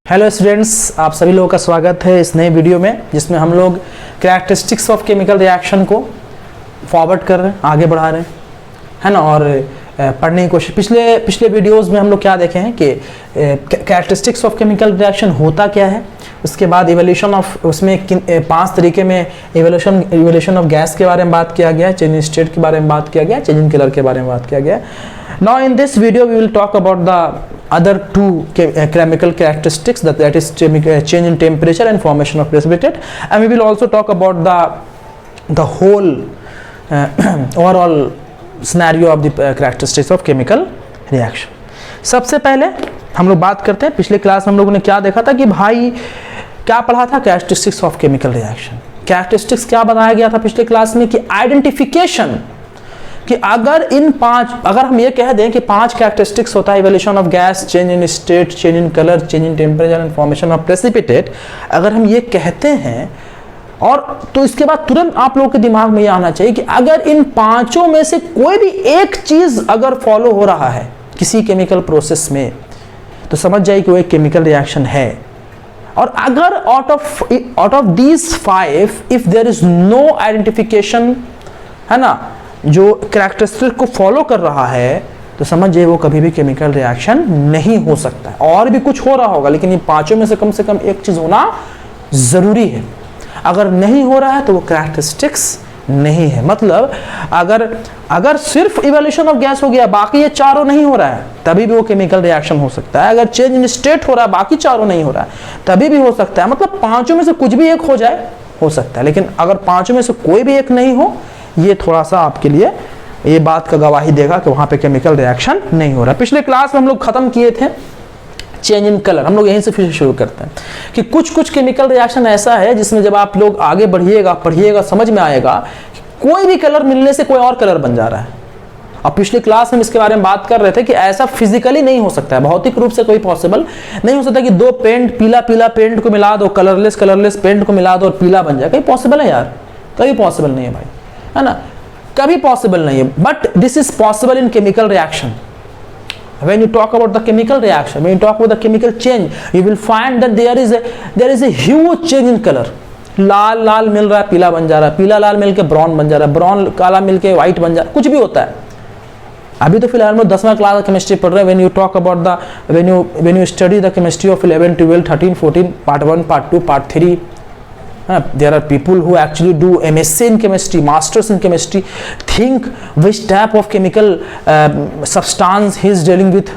Hello students, आप सभी लोगों का स्वागत है इस नए वीडियो में जिसमें हम लोग कैरेक्टरिस्टिक्स ऑफ केमिकल रिएक्शन को फॉरवर्ड कर रहे हैं, आगे बढ़ा रहे हैं, है ना। और पढ़ने की कोशिश पिछले वीडियोस में हम लोग क्या देखे हैं कि कैरेक्टरिस्टिक्स ऑफ केमिकल रिएक्शन होता क्या है, उसके बाद इवोल्यूशन ऑफ, उसमें 5 तरीके में इवोल्यूशन ऑफ गैस के बारे में बात किया गया, चेंज इन स्टेट के बारे में बात किया गया, चेंज इन कलर के बारे में बात किया गया। Now in this video we will talk about the other two chemical characteristics, that is change in temperature and formation of precipitate, and we will also talk about the whole overall scenario of the characteristics of chemical reaction. सबसे पहले हम लोग बात करते हैं, पिछले class में हम लोगों ने क्या देखा था कि भाई क्या पढ़ा था, characteristics of chemical reaction. Characteristics क्या बताया गया था पिछले क्लास में कि आइडेंटिफिकेशन, कि अगर हम ये कह दें कि 5 कैरेक्टरिस्टिक्स होता है, evolution of gas, change in state, change in colour, change in temperature and formation of precipitate, अगर हम ये कहते हैं, और तो इसके बाद तुरंत आप लोगों के दिमाग में ये आना चाहिए कि अगर इन 5 में से कोई भी एक चीज अगर फॉलो हो रहा है किसी केमिकल प्रोसेस में, तो समझ जाइए कि वो एक केमिकल रिएक्शन है। और अगर out of these 5 if there is no identification, है ना, जो कैरेक्टरिस्टिक को फॉलो कर रहा है, तो समझिए वो कभी भी केमिकल रिएक्शन नहीं हो सकता है। और भी कुछ हो रहा होगा, लेकिन ये 5 में से कम एक चीज होना जरूरी है। अगर नहीं हो रहा है तो वो कैरेक्टरिस्टिक्स नहीं है। मतलब अगर सिर्फ इवोल्यूशन ऑफ गैस हो गया, बाकी ये चारों नहीं हो रहा है, तभी भी वो केमिकल रिएक्शन हो सकता है। अगर चेंज इन स्टेट हो रहा है, बाकी चारों नहीं हो रहा है, तभी भी हो सकता है। मतलब 5 में से कुछ भी एक हो जाए, हो सकता है। लेकिन अगर 5 में से कोई भी एक नहीं हो, ये थोड़ा सा आपके लिए ये बात का गवाही देगा कि वहां पे केमिकल रिएक्शन नहीं हो रहा। पिछले क्लास में हम लोग खत्म किए थे चेंज इन कलर। हम लोग यहीं से फिर शुरू करते हैं कि कुछ केमिकल रिएक्शन ऐसा है जिसमें जब आप लोग आगे पढ़िएगा समझ में आएगा कि कोई भी कलर मिलने से कोई और कलर बन जा रहा है। अब पिछले क्लास में इसके बारे में बात कर रहे थे कि ऐसा फिजिकली नहीं हो सकता है, भौतिक रूप से कोई पॉसिबल नहीं हो सकता कि 2 पेंट, पीला पेंट को मिला दो, कलरलेस पेंट को मिला दो और पीला बन जाए। कहीं पॉसिबल है यार? कभी पॉसिबल नहीं है भाई, है ना, कभी पॉसिबल नहीं है। But this is possible in chemical reaction. When you talk about the chemical reaction, when you talk about the chemical change, you will find that there is a huge change in color. लाल मिल रहा है, पीला बन जा रहा है, पीला लाल मिल के brown बन जा रहा है, ब्राउन काला मिल के व्हाइट बन जा रहा है, कुछ भी होता है। अभी तो फिलहाल में 10वां क्लास केमिस्ट्री पढ़ रहे हैं। When you talk about when you study the chemistry of 11, 12, 13, 14, part 1, part 2, part 3, there are people who actually do MSc in chemistry, masters in chemistry, think which type of chemical substance he is dealing with,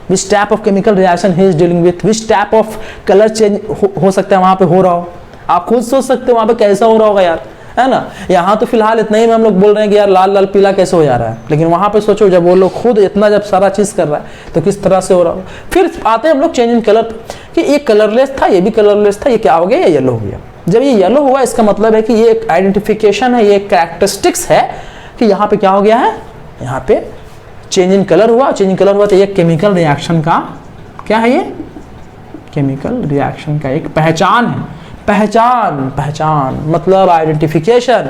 which type of chemical reaction he is dealing with, which type of color change हो सकता है वहाँ पे हो रहा हो। आप खुद सोच सकते हो वहाँ पे कैसा हो रहा होगा यार, है ना। यहाँ तो फिलहाल इतना ही में हम लोग बोल रहे हैं कि यार लाल पीला कैसे हो जा रहा है, लेकिन वहाँ पे सोचो जब वो लोग खुद इतना जब सारा चीज़ कर रहा है तो किस तरह से हो रहा हो। फिर आते हैं हम लोग चेंज इन कलर कि ये कलरलेस था, ये भी कलरलेस था, ये क्या हो गया, ये येलो हो गया। जब ये येलो हुआ इसका मतलब है कि ये एक आइडेंटिफिकेशन है, ये एक कैरेक्टरिस्टिक्स है कि यहाँ पे क्या हो गया है, यहाँ पे चेंज इन कलर हुआ। चेंज इन कलर हुआ तो ये केमिकल रिएक्शन का क्या है, ये केमिकल रिएक्शन का एक पहचान है। पहचान मतलब आइडेंटिफिकेशन,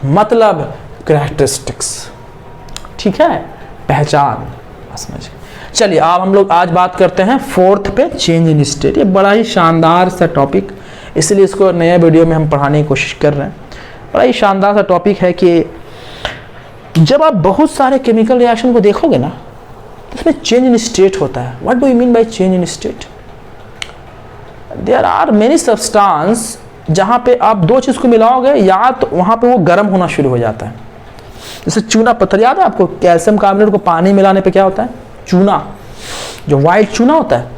मतलब कैरेक्टरिस्टिक्स, ठीक है, पहचान, समझिए। चलिए अब हम लोग आज बात करते हैं 4th पे, चेंज इन स्टेट। ये बड़ा ही शानदार सा टॉपिक, इसलिए इसको नए वीडियो में हम पढ़ाने की कोशिश कर रहे हैं। बड़ा ही शानदार सा टॉपिक है कि जब आप बहुत सारे केमिकल रिएक्शन को देखोगे ना, तो इसमें चेंज इन स्टेट होता है। What do you mean by change in state? There are many substance जहाँ पे आप 2 चीज़ को मिलाओगे, या तो वहाँ पे वो गर्म होना शुरू हो जाता है। जैसे चूना पत्थर, याद है आपको कैल्शियम कार्बोनेट को पानी मिलाने पे क्या होता है, चूना, जो वाइट चूना होता है,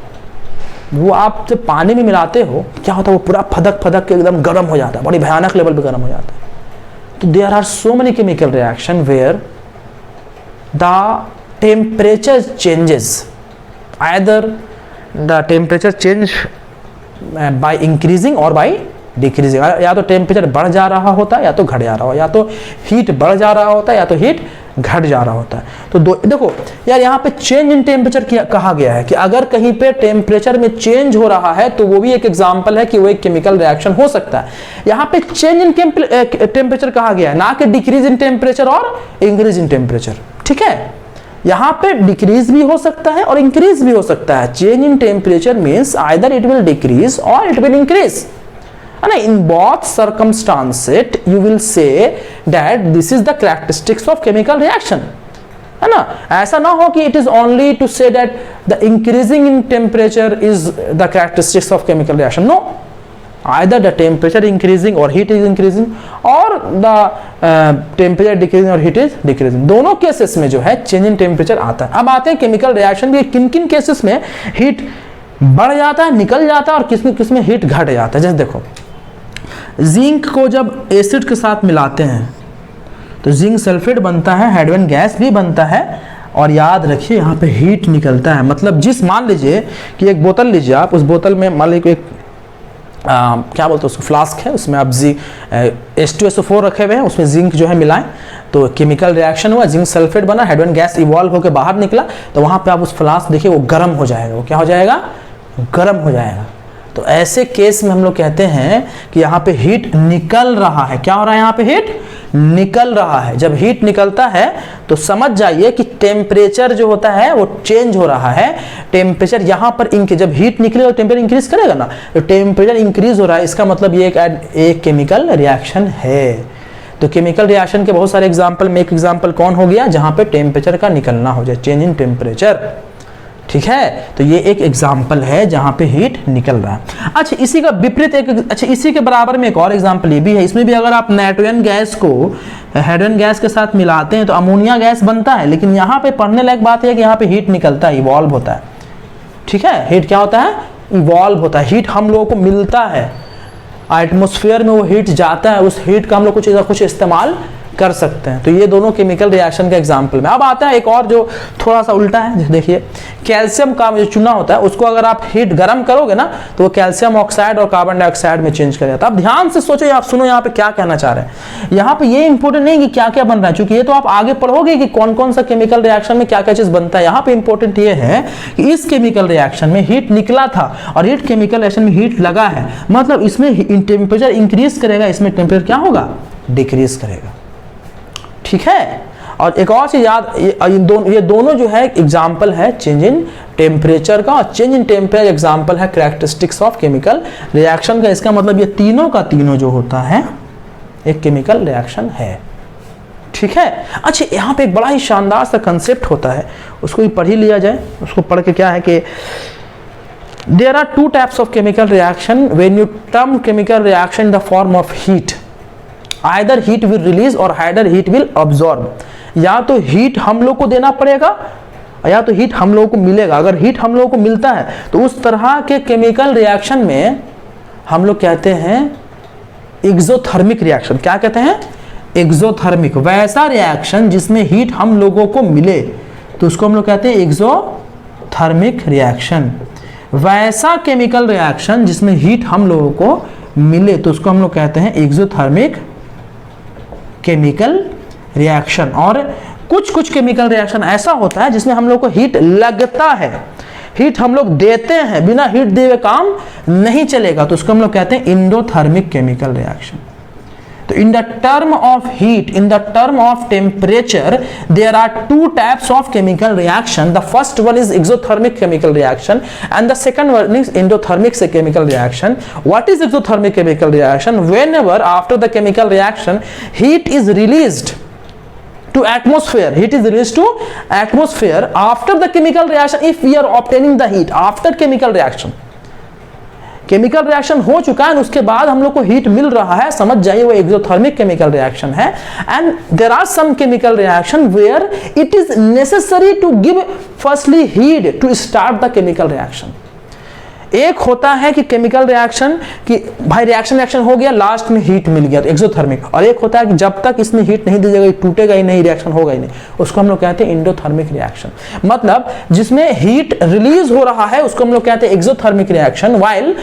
वो आप जब पानी में मिलाते हो क्या होता है, वो पूरा फदक के एकदम गर्म हो जाता है, बड़ी भयानक लेवल पे गर्म हो जाता है। तो there are so many chemical reaction where the temperature changes, either the temperature change by increasing or by decreasing. या तो टेम्परेचर बढ़ जा रहा होता है या तो घट जा रहा हो, या तो हीट बढ़ जा रहा होता है या तो हीट घट जा रहा होता है। तो देखो यार, यहाँ पे चेंज इन टेम्परेचर कहा गया है कि अगर कहीं पे टेम्परेचर में चेंज हो रहा है तो वो भी एक एग्जांपल है कि वो एक केमिकल रिएक्शन हो सकता है। यहाँ पे चेंज इन टेम्परेचर कहा गया है, ना कि डिक्रीज इन टेम्परेचर और इंक्रीज इन टेम्परेचर, ठीक है। यहाँ पे डिक्रीज भी हो सकता है और इंक्रीज भी हो सकता है। Change in temperature means either it will decrease or it will increase, है ना। In both circumstances you will say that this is the characteristics of chemical reaction, है ना। ऐसा ना हो कि it is only to say that the increasing in temperature is the characteristics of chemical reaction, no, either the temperature increasing or heat is increasing or the temperature decreasing or heat is decreasing, दोनों cases में जो है change in temperature आता है। अब आते हैं chemical reaction भी किन किन केसेस में हीट बढ़ जाता है, निकल जाता है, और किस में हीट घट जाता है। जैसे देखो, जिंक को जब एसिड के साथ मिलाते हैं तो जिंक सल्फेट बनता है, हाइड्रोजन गैस भी बनता है, और याद रखिए यहाँ पे हीट निकलता है। मतलब जिस मान लीजिए कि एक बोतल लीजिए आप, उस बोतल में मान लीजिए एक क्या बोलते हैं उसको, फ्लास्क है, उसमें आप H2SO4 रखे हुए हैं, उसमें जिंक जो है मिलाएं तो केमिकल रिएक्शन हुआ, जिंक सल्फेट बना, हाइड्रोजन गैस इवॉल्व होकर बाहर निकला, तो वहाँ पे आप उस फ्लास्क देखिए वो गर्म हो जाएगा। वो क्या हो जाएगा? गर्म हो जाएगा। तो ऐसे केस में हम लोग कहते हैं कि यहाँ पे हीट निकल रहा है। क्या हो रहा है? यहाँ पे हीट निकल रहा है। जब हीट निकलता है तो समझ जाइए कि टेम्परेचर जो होता है वो चेंज हो रहा है। टेम्परेचर यहाँ पर जब हीट निकले तो टेम्परेचर इंक्रीज करेगा ना, तो टेम्परेचर इंक्रीज हो रहा है, इसका मतलब ये एक केमिकल रिएक्शन है। तो केमिकल रिएक्शन के बहुत सारे एग्जाम्पल में एक एग्जाम्पल कौन हो गया? जहाँ पे टेम्परेचर का निकलना हो जाए, चेंज इन टेम्परेचर, ठीक है। तो ये एक एग्जाम्पल है जहां पे हीट निकल रहा है। अच्छा, इसी का विपरीत इसी के बराबर में एक और एग्जाम्पल ये भी है। इसमें भी अगर आप नाइट्रोजन गैस को हाइड्रोजन गैस के साथ मिलाते हैं तो अमोनिया गैस बनता है, लेकिन यहाँ पे पढ़ने लायक बात है कि यहाँ पे हीट निकलता है, इवॉल्व होता है, ठीक है। हीट क्या होता है? इवॉल्व होता है। हीट हम लोगों को मिलता है, एटमोस्फेयर में वो हीट जाता है, उस हीट का हम लोग कुछ इस्तेमाल कर सकते हैं। तो ये दोनों केमिकल रिएक्शन का एग्जाम्पल में। अब आता है एक और जो थोड़ा सा उल्टा है। देखिए, कैल्शियम का जो चूना होता है उसको अगर आप हीट गर्म करोगे ना तो वो कैल्शियम ऑक्साइड और कार्बन डाइऑक्साइड में चेंज कर जाता है। अब ध्यान से सोचो, आप सुनो यहाँ पे क्या कहना चाह रहे हैं। यहाँ पे ये इंपॉर्टेंट नहीं कि क्या क्या बन रहा है, क्योंकि ये तो आप आगे पढ़ोगे कि कौन कौन सा केमिकल रिएक्शन में क्या क्या चीज बनता है। यहाँ पे इंपॉर्टेंट ये है कि इस केमिकल रिएक्शन में हीट निकला था और हीट केमिकल रिएक्शन में हीट लगा है, मतलब इसमें टेम्परेचर इंक्रीज करेगा, इसमें टेम्परेचर क्या होगा? डिक्रीज करेगा, ठीक है। और एक और चीज याद, ये दोनों जो है एग्जाम्पल है चेंज इन टेम्परेचर का, और चेंज इन टेम्परेचर एग्जाम्पल है कैरेक्टरिस्टिक्स ऑफ केमिकल रिएक्शन का। इसका मतलब ये तीनों का तीनों जो होता है एक केमिकल रिएक्शन है, ठीक है। अच्छा, यहाँ पे एक बड़ा ही शानदार सा कंसेप्ट होता है, उसको भी पढ़ ही लिया जाए। उसको पढ़ के क्या है कि there are two types of chemical reaction when you term chemical reaction in the form of heat, either heat will release or either heat will absorb. या तो हीट हम लोग को देना पड़ेगा या तो हीट हम लोगों को मिलेगा। अगर हीट हम लोगों को मिलता है तो उस तरह के केमिकल रिएक्शन में हम लोग कहते हैं एक्सोथर्मिक रिएक्शन। क्या कहते हैं? एक्सोथर्मिक। वैसा रिएक्शन जिसमें हीट हम लोगों को मिले तो उसको हम लोग कहते हैं एक्सोथर्मिक रिएक्शन। वैसा केमिकल रिएक्शन जिसमें हीट हम लोगों को मिले तो उसको हम लोग कहते हैं एक्सोथर्मिक केमिकल रिएक्शन। और कुछ केमिकल रिएक्शन ऐसा होता है जिसमें हम लोग को हीट लगता है, हीट हम लोग देते हैं, बिना हीट दिए हुए काम नहीं चलेगा, तो उसको हम लोग कहते हैं एंडोथर्मिक केमिकल रिएक्शन। तो in the term of heat, in the term of temperature, there are two types of chemical reaction. The first one is exothermic chemical reaction and the second one is endothermic chemical reaction. What is exothermic chemical reaction? Whenever after the chemical reaction heat is released to atmosphere, heat is released to atmosphere after the chemical reaction, if we are obtaining the heat after chemical reaction, chemical reaction हो चुका है, उसके बाद हम लोग को heat मिल रहा है, समझ जाइए वो एक्सोथर्मिक केमिकल रिएक्शन है। And there are some chemical reaction where it is necessary to give firstly heat to start the chemical reaction. एक होता है कि केमिकल रिएक्शन कि भाई रिएक्शन हो गया, लास्ट में हीट मिल गया तो एक्सोथर्मिक, और एक होता है कि जब तक इसमें हीट नहीं दी जाएगी टूटेगा ही नहीं, रिएक्शन होगा ही नहीं, उसको हम लोग कहते हैं एंडोथर्मिक रिएक्शन। मतलब जिसमें हीट रिलीज हो रहा है उसको हम लोग कहते हैं exothermic reaction. While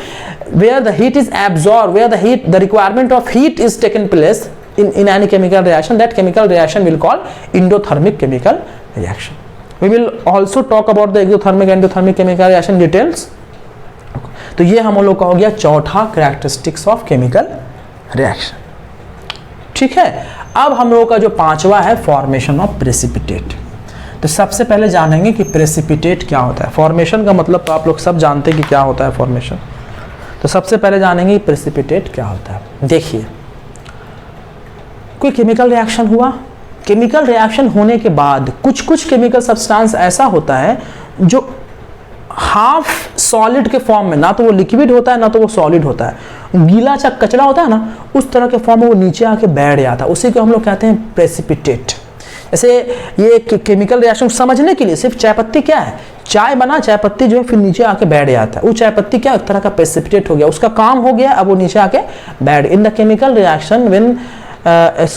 where the heat is absorb, where the requirement of heat is taken place in any chemical reaction, that chemical reaction will call endothermic chemical reaction. We will also talk about the exothermic and endothermic chemical reaction details. तो ये हम लोग का हो गया चौथा characteristics of chemical reaction, ठीक है। अब हम लोगों का जो पांचवा है फॉर्मेशन ऑफ प्रेसिपिटेट। तो सबसे पहले जानेंगे कि प्रेसिपिटेट क्या होता है। फॉर्मेशन का मतलब तो आप लोग सब जानते हैं कि क्या होता है फॉर्मेशन। तो सबसे पहले जानेंगे कि प्रेसिपिटेट क्या होता है। देखिए, कोई केमिकल रिएक्शन हुआ, केमिकल रिएक्शन होने के बाद कुछ कुछ केमिकल सब्सटेंस ऐसा होता है जो हाफ सॉलिड के फॉर्म में, ना तो वो लिक्विड होता है ना तो वो सॉलिड होता है, गीला चा कचरा होता है ना, उस तरह के फॉर्म में वो नीचे आके बैठ जाता है, उसी को हम लोग कहते हैं प्रेसिपिटेट। जैसे ये केमिकल रिएक्शन समझने के लिए सिर्फ चाय पत्ती क्या है, चाय बना, चाय पत्ती जो है फिर नीचे आके बैठ जाता है, वो चाय पत्ती क्या एक तरह का प्रेसिपिटेट हो गया, उसका काम हो गया, अब वो नीचे आके बैठ। In the chemical reaction when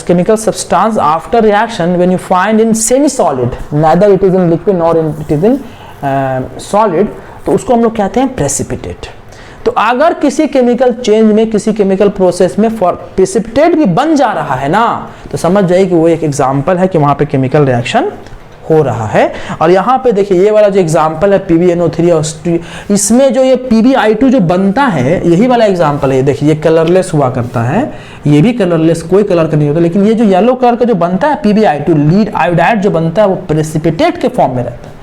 chemical substance after reaction when you find in semi solid, neither it is in liquid nor it is in solid, तो उसको हम लोग कहते हैं precipitate। तो अगर किसी केमिकल चेंज में, किसी केमिकल प्रोसेस में प्रेसिपिटेट भी बन जा रहा है ना, तो समझ जाइए कि वो एक एग्जांपल है कि वहां पे केमिकल रिएक्शन हो रहा है। और यहाँ पे देखिए ये वाला जो एग्जांपल है PbNO3 और इसमें जो ये PbI2 जो बनता है, यही वाला एग्जांपल है। देखिए ये कलरलेस हुआ करता है, ये भी कलरलेस, कोई कलर का नहीं होता, लेकिन ये जो येलो कलर का जो बनता है PbI2 लीड आयोडाइड जो बनता है वो प्रेसिपिटेट के फॉर्म में रहता है।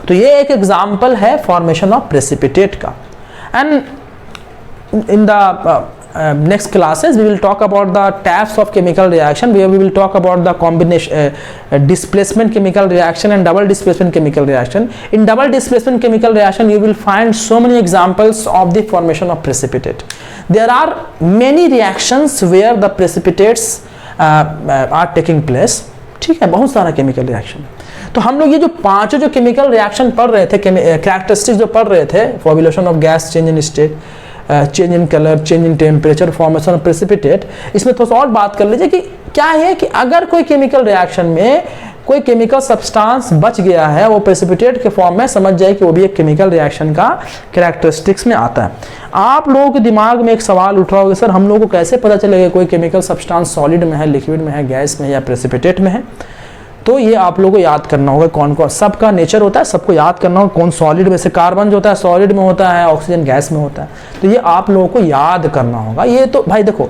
तो ये एक एग्जाम्पल है फॉर्मेशन ऑफ प्रेसिपिटेट का। And in the next classes we will talk about the types of chemical reaction, where we will talk about the combination displacement chemical reaction and double displacement chemical reaction. In double displacement chemical reaction you will find so many examples of the formation of precipitate. There are many reactions where the precipitates are taking place, ठीक है, बहुत सारा chemical reaction. तो हम लोग ये जो पांचों जो केमिकल रिएक्शन पढ़ रहे थे, कैरेक्टरिस्टिक्स जो पढ़ रहे थे, formulation of gas, change in state, change in colour, change in temperature, formation of precipitate, इसमें थोड़ा सा और बात कर लीजिए कि क्या है कि अगर कोई केमिकल रिएक्शन में कोई केमिकल सब्सटेंस बच गया है वो प्रेसिपिटेट के फॉर्म में, समझ जाए कि वो भी एक केमिकल रिएक्शन का कैरेक्टरिस्टिक्स में आता है। आप लोगों के दिमाग में एक सवाल उठ रहा होगा, सर हम लोगों को कैसे पता चलेगा कोई केमिकल सब्सटेंस सॉलिड में है, लिक्विड में है, गैस में है या प्रेसिपिटेट में है? तो ये आप लोगों को याद करना होगा कौन कौन, सबका नेचर होता है, सबको याद करना होगा कौन सॉलिड में से, कार्बन जो होता है सॉलिड में होता है, ऑक्सीजन गैस में होता है, तो ये आप लोगों को याद करना होगा। ये तो भाई देखो,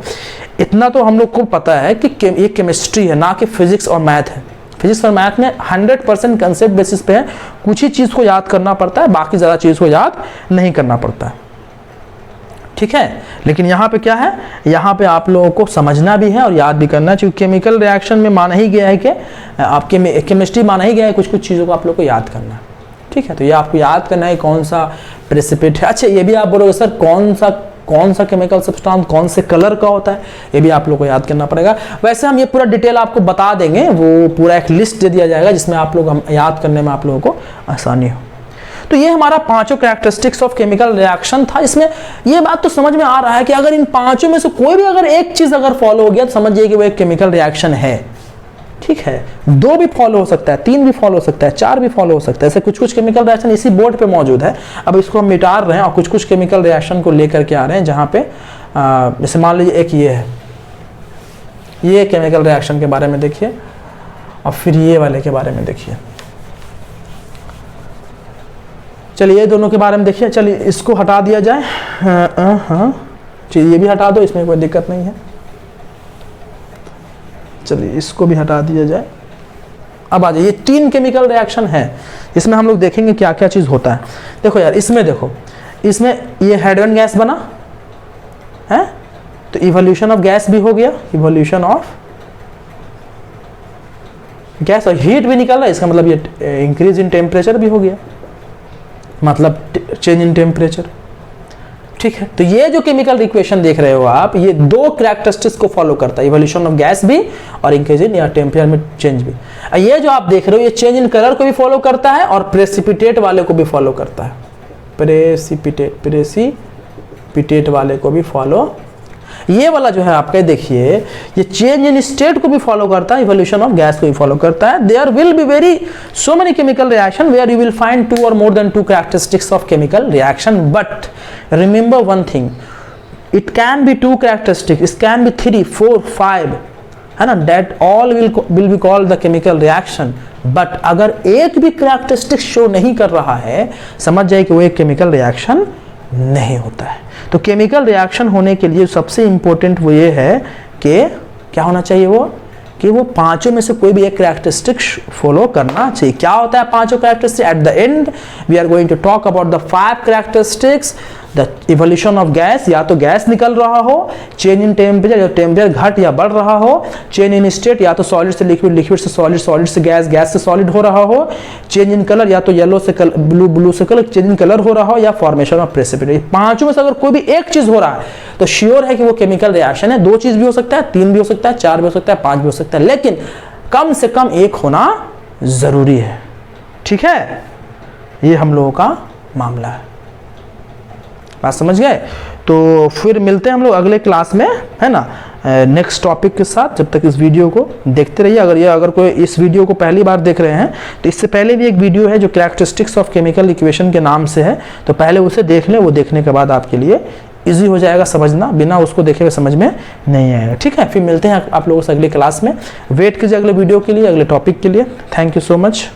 इतना तो हम लोग को पता है कि ये केमिस्ट्री है ना कि फिजिक्स और मैथ है। फिजिक्स और मैथ में 100% कंसेप्ट बेसिस पे है, कुछ ही चीज़ को याद करना पड़ता है, बाकी ज़्यादा चीज़ को याद नहीं करना पड़ता है, ठीक है। लेकिन यहाँ पे क्या है, यहाँ पे आप लोगों को समझना भी है और याद भी करना है, क्योंकि केमिकल रिएक्शन में माना ही गया है कि आपके केमिस्ट्री माना ही गया है कुछ कुछ चीज़ों को आप लोगों को याद करना है, ठीक है। तो ये आपको याद करना है कौन सा प्रेसिपिटेट है। अच्छा, ये भी आप बोलोगे सर कौन सा केमिकल सब्सटेंस कौन से कलर का होता है, ये भी आप लोग को याद करना पड़ेगा। वैसे हम ये पूरा डिटेल आपको बता देंगे, वो पूरा एक लिस्ट दे दिया जाएगा जिसमें आप लोग हम याद करने में आप लोगों को आसानी हो। तो ये हमारा पांचों कैरेक्टरिस्टिक्स ऑफ केमिकल रिएक्शन था। इसमें ये बात तो समझ में आ रहा है कि अगर इन पांचों में से कोई भी अगर एक चीज अगर फॉलो हो गया तो समझिए कि वो एक केमिकल रिएक्शन है, ठीक है। 2 भी फॉलो हो सकता है, 3 भी फॉलो हो सकता है, 4 भी फॉलो हो सकता है। ऐसे कुछ कुछ केमिकल रिएक्शन इसी बोर्ड पे मौजूद है, अब इसको हम मिटा रहे हैं और कुछ कुछ केमिकल रिएक्शन को लेकर के आ रहे हैं, जहाँ पे जैसे मान लीजिए एक ये है, ये केमिकल रिएक्शन के बारे में देखिए और फिर ये वाले के बारे में देखिए। चलिए ये दोनों के बारे में देखिए। चलिए इसको हटा दिया जाए, हाँ चलिए ये भी हटा दो, इसमें कोई दिक्कत नहीं है। चलिए इसको भी हटा दिया जाए। अब आ जाइए, ये 3 केमिकल रिएक्शन है, इसमें हम लोग देखेंगे क्या क्या चीज़ होता है। देखो यार, इसमें देखो, इसमें ये हाइड्रोजन गैस बना है, तो इवोल्यूशन ऑफ गैस भी हो गया, इवोल्यूशन ऑफ गैस, और हीट भी निकल रहा है, इसका मतलब ये इंक्रीज इन टेम्परेचर भी हो गया, मतलब चेंज इन टेम्परेचर, ठीक है। तो ये जो केमिकल इक्वेशन देख रहे हो आप, ये 2 कैरेक्टरिस्टिक्स को फॉलो करता है, इवोल्यूशन ऑफ गैस भी और इंक्रीज इन या टेम्परेचर में चेंज भी। ये जो आप देख रहे हो, ये चेंज इन कलर को भी फॉलो करता है और प्रेसिपिटेट वाले को भी फॉलो करता है, प्रेसिपिटेट वाले को भी फॉलो। ये वाला जो है आपका देखिए, ये चेंज इन स्टेट को भी फॉलो करता है, इवोल्यूशन ऑफ गैस को भी फॉलो करता है। There will be very so many chemical reaction where you will find 2 or more than 2 characteristics of chemical reaction, but remember one thing, it can be 2 characteristics, it can be 3, 4, 5, है ना, that all will be called the chemical reaction। But अगर एक भी characteristics show नहीं कर रहा है, समझ जाए कि वो एक केमिकल रिएक्शन नहीं होता है। तो केमिकल रिएक्शन होने के लिए सबसे इंपॉर्टेंट वो ये है कि क्या होना चाहिए, वो कि वो पांचों में से कोई भी एक कैरेक्टरिस्टिक्स फॉलो करना चाहिए। क्या होता है पांचों characteristics? At the end we are going to talk about the 5 characteristics. The evolution of gas, या तो गैस निकल रहा हो, चेंज इन टेम्परेचर, या टेम्परेचर घट या बढ़ रहा हो, चेंज इन स्टेट, या तो सॉलिड से लिक्विड, लिक्विड से सॉलिड, सॉलिड से गैस, गैस से सॉलिड हो रहा हो, चेंज इन कलर, या तो येलो से ब्लू, ब्लू से कलर, चेंज इन कलर हो रहा हो, या फॉर्मेशन ऑफ प्रेसिपिटेशन। पांचों में से अगर कोई भी एक चीज हो रहा है तो श्योर है कि वो केमिकल रिएक्शन है। 2 चीज भी हो सकता है, 3 भी हो सकता है, 4 भी हो सकता है, 5 भी हो सकता है, लेकिन कम से कम एक होना जरूरी है। ठीक है, ये हम लोगों का मामला है। बात समझ गए? तो फिर मिलते हैं हम लोग अगले क्लास में, है ना, नेक्स्ट टॉपिक के साथ। जब तक इस वीडियो को देखते रहिए। अगर कोई इस वीडियो को पहली बार देख रहे हैं तो इससे पहले भी एक वीडियो है जो कैरेक्टरिस्टिक्स ऑफ केमिकल इक्वेशन के नाम से है, तो पहले उसे देख लें। वो देखने के बाद आपके लिए इजी हो जाएगा समझना, बिना उसको देखे हुए समझ में नहीं आएगा। ठीक है, फिर मिलते हैं आप लोगों से अगली क्लास में। वेट कीजिए अगले वीडियो के लिए, अगले टॉपिक के लिए। Thank you so much.